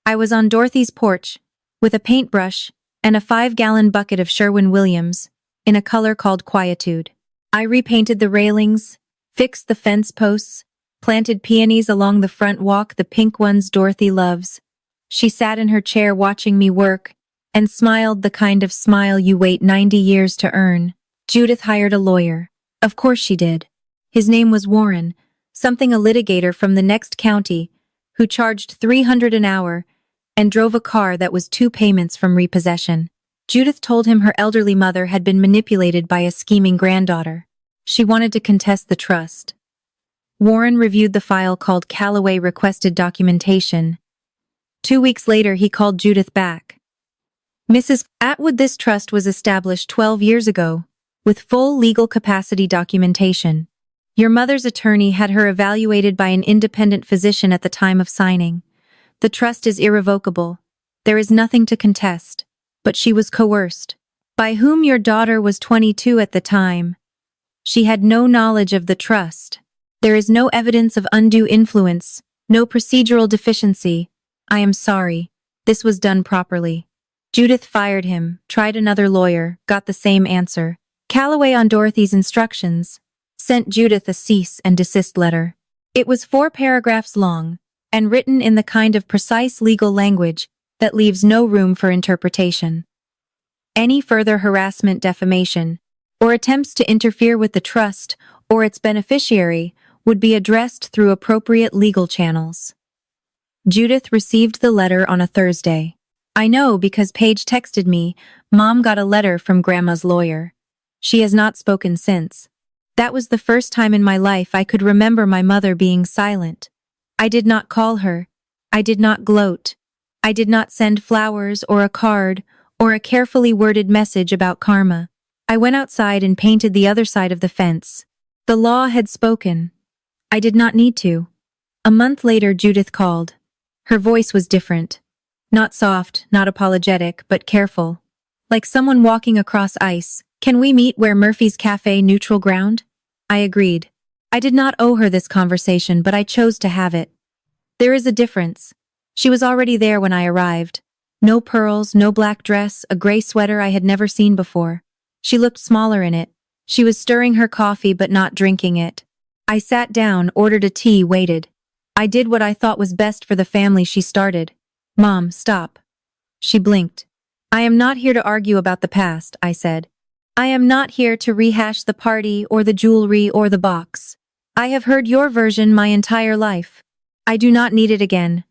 I was on Dorothy's porch, with a paintbrush and a 5-gallon bucket of Sherwin-Williams, in a color called Quietude. I repainted the railings, fixed the fence posts, planted peonies along the front walk, the pink ones Dorothy loves. She sat in her chair watching me work, and smiled the kind of smile you wait 90 years to earn. Judith hired a lawyer. Of course she did. His name was Warren, something a litigator from the next county, who charged $300 an hour and drove a car that was 2 payments from repossession. Judith told him her elderly mother had been manipulated by a scheming granddaughter. She wanted to contest the trust. Warren reviewed the file called Calloway Requested Documentation. 2 weeks later, he called Judith back. "Mrs. Atwood, this trust was established 12 years ago, with full legal capacity documentation. Your mother's attorney had her evaluated by an independent physician at the time of signing. The trust is irrevocable. There is nothing to contest. But she was coerced. By whom? Your daughter was 22 at the time. She had no knowledge of the trust. There is no evidence of undue influence, no procedural deficiency. I am sorry. This was done properly." Judith fired him, tried another lawyer, got the same answer. Calloway, on Dorothy's instructions, sent Judith a cease and desist letter. It was 4 paragraphs long, and written in the kind of precise legal language that leaves no room for interpretation. Any further harassment, defamation, or attempts to interfere with the trust or its beneficiary would be addressed through appropriate legal channels. Judith received the letter on a Thursday. I know because Paige texted me, "Mom got a letter from Grandma's lawyer." She has not spoken since. That was the first time in my life I could remember my mother being silent. I did not call her. I did not gloat. I did not send flowers or a card or a carefully worded message about karma. I went outside and painted the other side of the fence. The law had spoken. I did not need to. A month later, Judith called. Her voice was different. Not soft, not apologetic, but careful. Like someone walking across ice. "Can we meet where Murphy's Cafe, neutral ground?" I agreed. I did not owe her this conversation, but I chose to have it. There is a difference. She was already there when I arrived. No pearls, no black dress, a gray sweater I had never seen before. She looked smaller in it. She was stirring her coffee but not drinking it. I sat down, ordered a tea, waited. I did what I thought was best for the family she started. "Mom, stop." She blinked. "I am not here to argue about the past," I said. "I am not here to rehash the party or the jewelry or the box. I have heard your version my entire life. I do not need it again."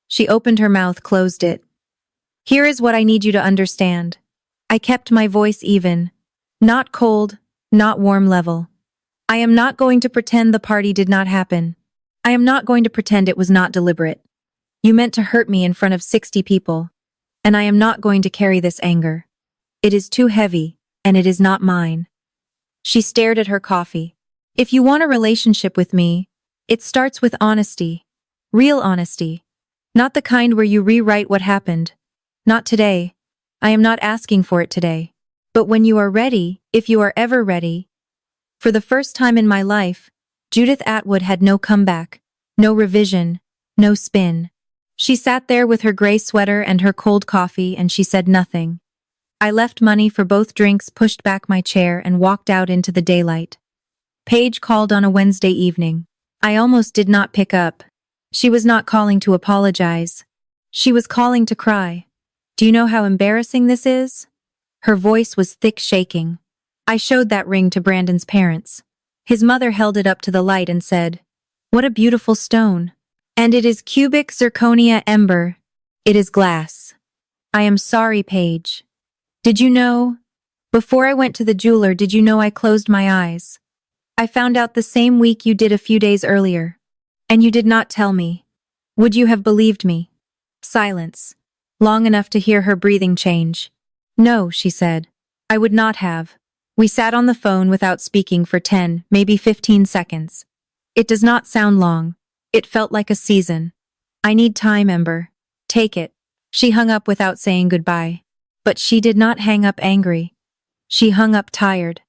She opened her mouth, closed it. "Here is what I need you to understand." I kept my voice even. Not cold, not warm, level. I am not going to pretend the party did not happen. I am not going to pretend it was not deliberate. You meant to hurt me in front of 60 people. and I am not going to carry this anger. It is too heavy, and it is not mine. She stared at her coffee. If you want a relationship with me, it starts with honesty. Real honesty. Not the kind where you rewrite what happened. Not today. I am not asking for it today. But when you are ready, if you are ever ready. For the first time in my life, Judith Atwood had no comeback, no revision, no spin. She sat there with her gray sweater and her cold coffee, and she said nothing. I left money for both drinks, pushed back my chair, and walked out into the daylight. Paige called on a Wednesday evening. I almost did not pick up. She was not calling to apologize. She was calling to cry. Do you know how embarrassing this is? Her voice was thick, shaking. I showed that ring to Brandon's parents. His mother held it up to the light and said, "What a beautiful stone. And it is cubic zirconia ember. It is glass. I am sorry, Paige. Did you know? Before I went to the jeweler, did you know I closed my eyes? I found out the same week you did a few days earlier. And you did not tell me. Would you have believed me?" Silence. Long enough to hear her breathing change. "No," she said. "I would not have." We sat on the phone without speaking for 10, maybe 15 seconds. It does not sound long. It felt like a season. "I need time, Ember. Take it." She hung up without saying goodbye. But she did not hang up angry. She hung up tired.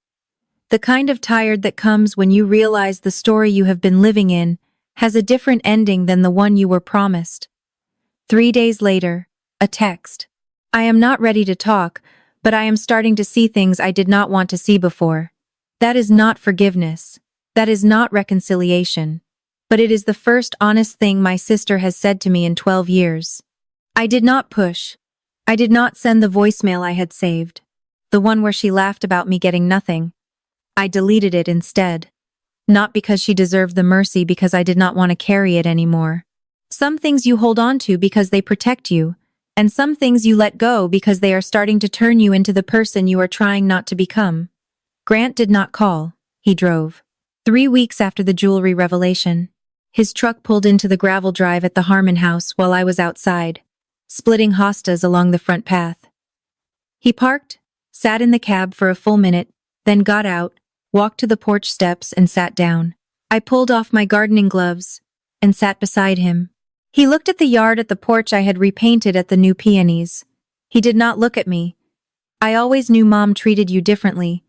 The kind of tired that comes when you realize the story you have been living in has a different ending than the one you were promised. 3 days later, a text. "I am not ready to talk, but I am starting to see things I did not want to see before. That is not forgiveness. That is not reconciliation. But it is the first honest thing my sister has said to me in 12 years. I did not push. I did not send the voicemail I had saved. The one where she laughed about me getting nothing. I deleted it instead. Not because she deserved the mercy, because I did not want to carry it anymore. Some things you hold on to because they protect you, and some things you let go because they are starting to turn you into the person you are trying not to become." Grant did not call. He drove. 3 weeks after the jewelry revelation, his truck pulled into the gravel drive at the Harmon house while I was outside, splitting hostas along the front path. He parked, sat in the cab for a full minute, then got out, walked to the porch steps and sat down. I pulled off my gardening gloves and sat beside him. He looked at the yard at the porch I had repainted at the new peonies. He did not look at me. "I always knew Mom treated you differently.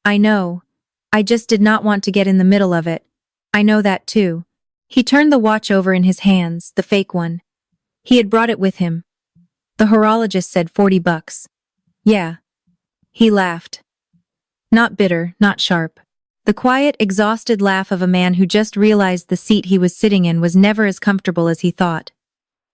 I know. I just did not want to get in the middle of it. I know that too." He turned the watch over in his hands, the fake one. He had brought it with him. The horologist said $40. "Yeah." He laughed. Not bitter, not sharp. The quiet, exhausted laugh of a man who just realized the seat he was sitting in was never as comfortable as he thought.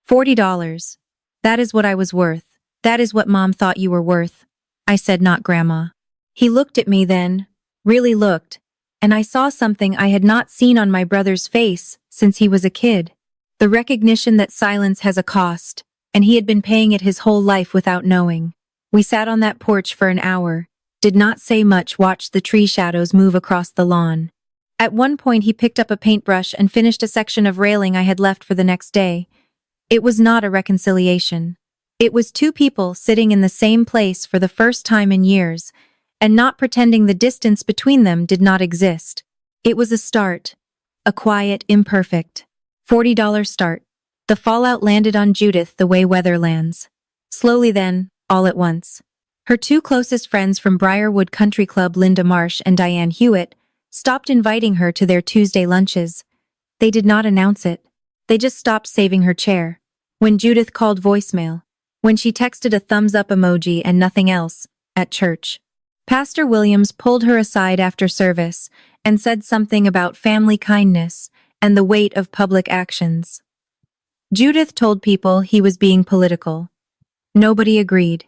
$40. That is what I was worth. That is what Mom thought you were worth. I said, "Not Grandma." He looked at me then, really looked, and I saw something I had not seen on my brother's face since he was a kid. The recognition that silence has a cost, and he had been paying it his whole life without knowing. We sat on that porch for an hour, did not say much, watched the tree shadows move across the lawn. At one point he picked up a paintbrush and finished a section of railing I had left for the next day. It was not a reconciliation. It was two people sitting in the same place for the first time in years, and not pretending the distance between them did not exist. It was a start. A quiet, imperfect, $40 start. The fallout landed on Judith the way weather lands. Slowly then, all at once. Her two closest friends from Briarwood Country Club, Linda Marsh and Diane Hewitt, stopped inviting her to their Tuesday lunches. They did not announce it. They just stopped saving her chair. When Judith called voicemail. When she texted a thumbs-up emoji and nothing else, at church. Pastor Williams pulled her aside after service and said something about family kindness and the weight of public actions. Judith told people he was being political. Nobody agreed.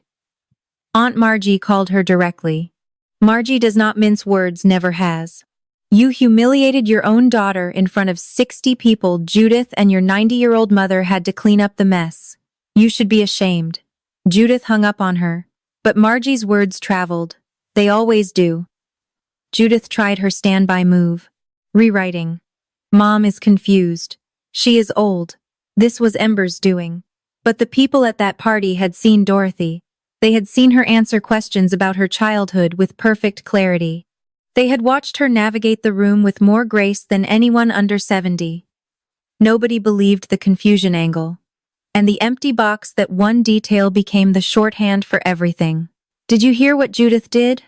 Aunt Margie called her directly. Margie does not mince words, never has. "You humiliated your own daughter in front of 60 people. Judith and your 90-year-old mother had to clean up the mess. You should be ashamed." Judith hung up on her, but Margie's words traveled. They always do. Judith tried her standby move. Rewriting. "Mom is confused. She is old. This was Ember's doing. But the people at that party had seen Dorothy. They had seen her answer questions about her childhood with perfect clarity. They had watched her navigate the room with more grace than anyone under 70. Nobody believed the confusion angle. And the empty box, that one detail, became the shorthand for everything. Did you hear what Judith did?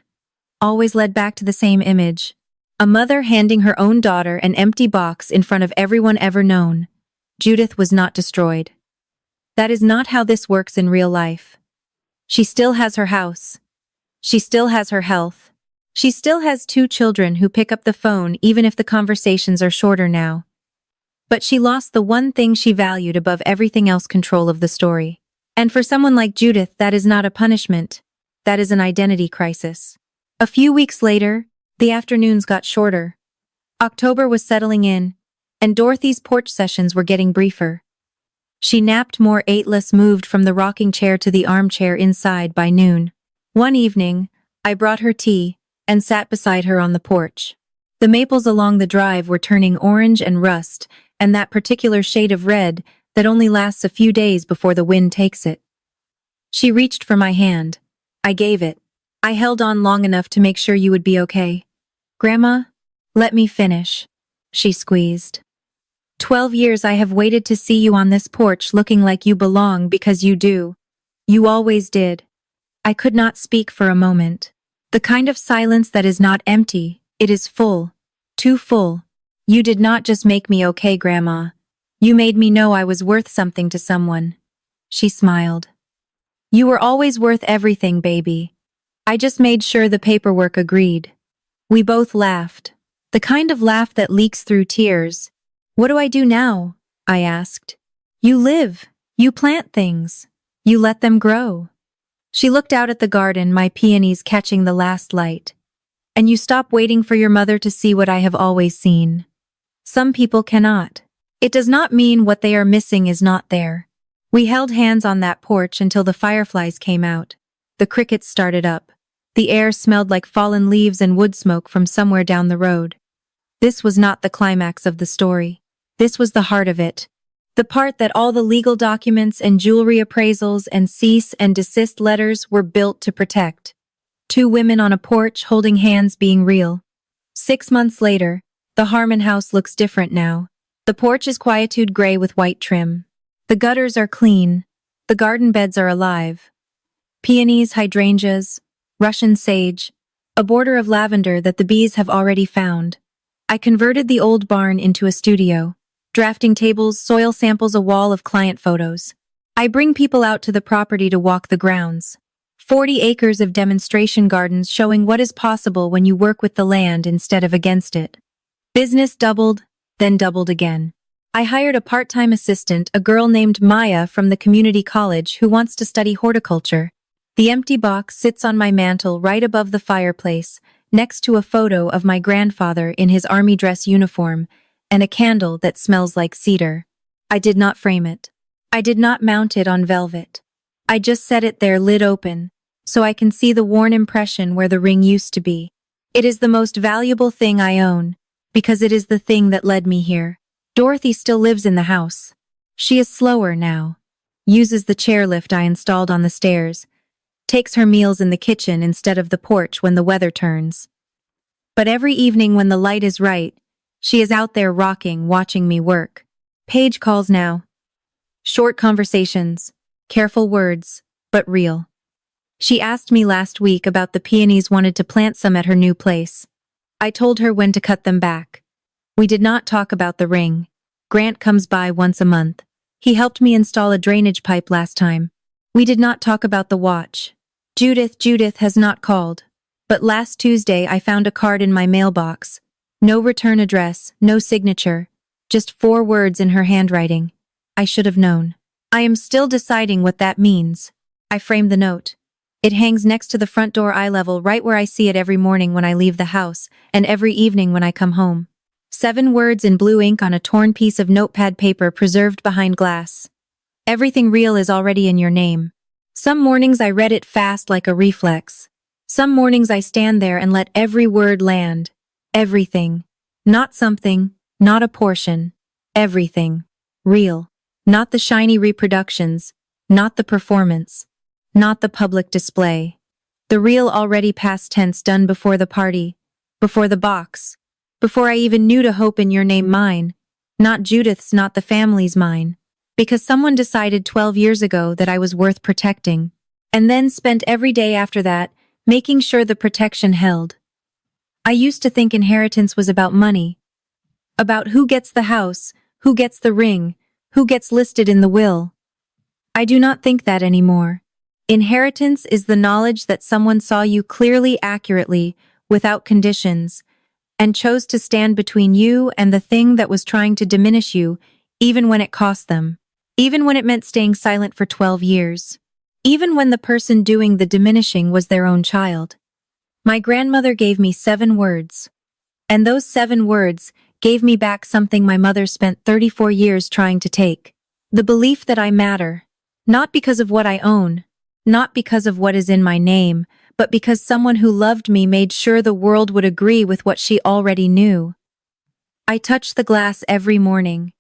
Always led back to the same image. A mother handing her own daughter an empty box in front of everyone ever known. Judith was not destroyed. That is not how this works in real life. She still has her house. She still has her health. She still has 2 children who pick up the phone even if the conversations are shorter now. But she lost the one thing she valued above everything else: control of the story. And for someone like Judith, that is not a punishment. That is an identity crisis. A few weeks later, the afternoons got shorter. October was settling in, and Dorothy's porch sessions were getting briefer. She napped more, ate less, moved from the rocking chair to the armchair inside by noon. One evening, I brought her tea and sat beside her on the porch. The maples along the drive were turning orange and rust, and that particular shade of red that only lasts a few days before the wind takes it. She reached for my hand. I gave it. I held on long enough to make sure you would be okay. Grandma, let me finish. She squeezed. 12 years I have waited to see you on this porch looking like you belong, because you do. You always did. I could not speak for a moment. The kind of silence that is not empty, it is full. Too full. You did not just make me okay, Grandma. You made me know I was worth something to someone. She smiled. You were always worth everything, baby. I just made sure the paperwork agreed. We both laughed. The kind of laugh that leaks through tears. What do I do now? I asked. You live. You plant things. You let them grow. She looked out at the garden, my peonies catching the last light. And you stop waiting for your mother to see what I have always seen. Some people cannot. It does not mean what they are missing is not there. We held hands on that porch until the fireflies came out. The crickets started up. The air smelled like fallen leaves and wood smoke from somewhere down the road. This was not the climax of the story. This was the heart of it. The part that all the legal documents and jewelry appraisals and cease and desist letters were built to protect. 2 women on a porch holding hands, being real. 6 months later, the Harmon house looks different now. The porch is quietude gray with white trim. The gutters are clean. The garden beds are alive. Peonies, hydrangeas, Russian sage, a border of lavender that the bees have already found. I converted the old barn into a studio. Drafting tables, soil samples, a wall of client photos. I bring people out to the property to walk the grounds. 40 acres of demonstration gardens showing what is possible when you work with the land instead of against it. Business doubled, then doubled again. I hired a part-time assistant, a girl named Maya from the community college who wants to study horticulture. The empty box sits on my mantel right above the fireplace, next to a photo of my grandfather in his army dress uniform, and a candle that smells like cedar. I did not frame it. I did not mount it on velvet. I just set it there, lid open, so I can see the worn impression where the ring used to be. It is the most valuable thing I own, because it is the thing that led me here. Dorothy still lives in the house. She is slower now. Uses the chairlift I installed on the stairs. Takes her meals in the kitchen instead of the porch when the weather turns. But every evening when the light is right, she is out there rocking, watching me work. Paige calls now. Short conversations, careful words, but real. She asked me last week about the peonies, wanted to plant some at her new place. I told her when to cut them back. We did not talk about the ring. Grant comes by once a month. He helped me install a drainage pipe last time. We did not talk about the watch. Judith has not called. But last Tuesday I found a card in my mailbox. No return address, no signature. Just 4 words in her handwriting. I should have known. I am still deciding what that means. I framed the note. It hangs next to the front door eye level, right where I see it every morning when I leave the house, and every evening when I come home. 7 words in blue ink on a torn piece of notepad paper preserved behind glass. Everything real is already in your name. Some mornings I read it fast like a reflex. Some mornings I stand there and let every word land. Everything. Not something, not a portion. Everything. Real. Not the shiny reproductions, Not the performance. Not the public display. The real already past tense done before the party, before the box, before I even knew to hope in your name mine. Not Judith's, not the family's mine. Because someone decided 12 years ago that I was worth protecting. And then spent every day after that making sure the protection held. I used to think inheritance was about money. About who gets the house, who gets the ring, who gets listed in the will. I do not think that anymore. Inheritance is the knowledge that someone saw you clearly, accurately, without conditions, and chose to stand between you and the thing that was trying to diminish you, even when it cost them. Even when it meant staying silent for 12 years. Even when the person doing the diminishing was their own child. My grandmother gave me 7 words. And those 7 words gave me back something my mother spent 34 years trying to take. The belief that I matter. Not because of what I own. Not because of what is in my name, but because someone who loved me made sure the world would agree with what she already knew. I touch the glass every morning.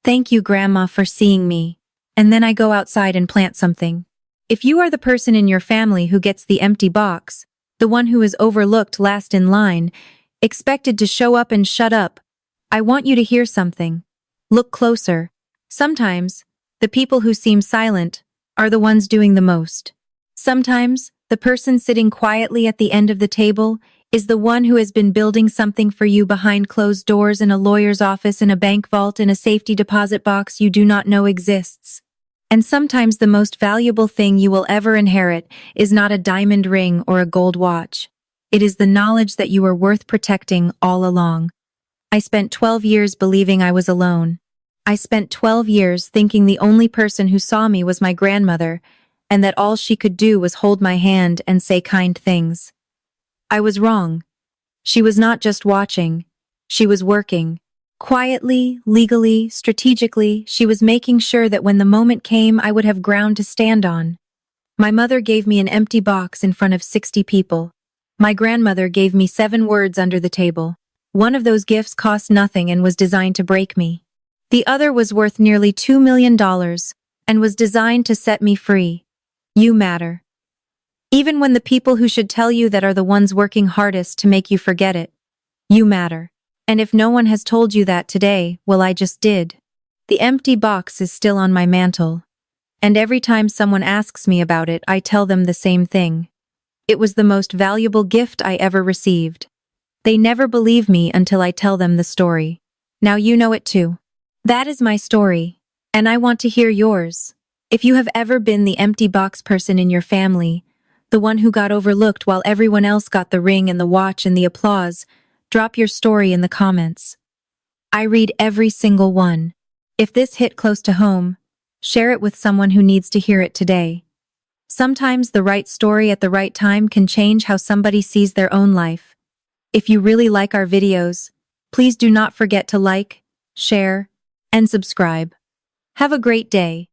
Thank you, Grandma, for seeing me. And then I go outside and plant something. If you are the person in your family who gets the empty box, the one who is overlooked last in line, expected to show up and shut up, I want you to hear something. Look closer. Sometimes, the people who seem silent are the ones doing the most. Sometimes, the person sitting quietly at the end of the table is the one who has been building something for you behind closed doors in a lawyer's office, in a bank vault, in a safety deposit box you do not know exists. And sometimes the most valuable thing you will ever inherit is not a diamond ring or a gold watch. It is the knowledge that you are worth protecting all along. I spent 12 years believing I was alone. I spent 12 years thinking the only person who saw me was my grandmother, and that all she could do was hold my hand and say kind things. I was wrong. She was not just watching. She was working. Quietly, legally, strategically, she was making sure that when the moment came, I would have ground to stand on. My mother gave me an empty box in front of 60 people. My grandmother gave me 7 words under the table. One of those gifts cost nothing and was designed to break me. The other was worth nearly $2 million and was designed to set me free. You matter. Even when the people who should tell you that are the ones working hardest to make you forget it. You matter. And if no one has told you that today, well, I just did. The empty box is still on my mantle. And every time someone asks me about it, I tell them the same thing. It was the most valuable gift I ever received. They never believe me until I tell them the story. Now you know it too. That is my story, and I want to hear yours. If you have ever been the empty box person in your family, the one who got overlooked while everyone else got the ring and the watch and the applause, drop your story in the comments. I read every single one. If this hit close to home, share it with someone who needs to hear it today. Sometimes the right story at the right time can change how somebody sees their own life. If you really like our videos, please do not forget to like, share, and subscribe. Have a great day.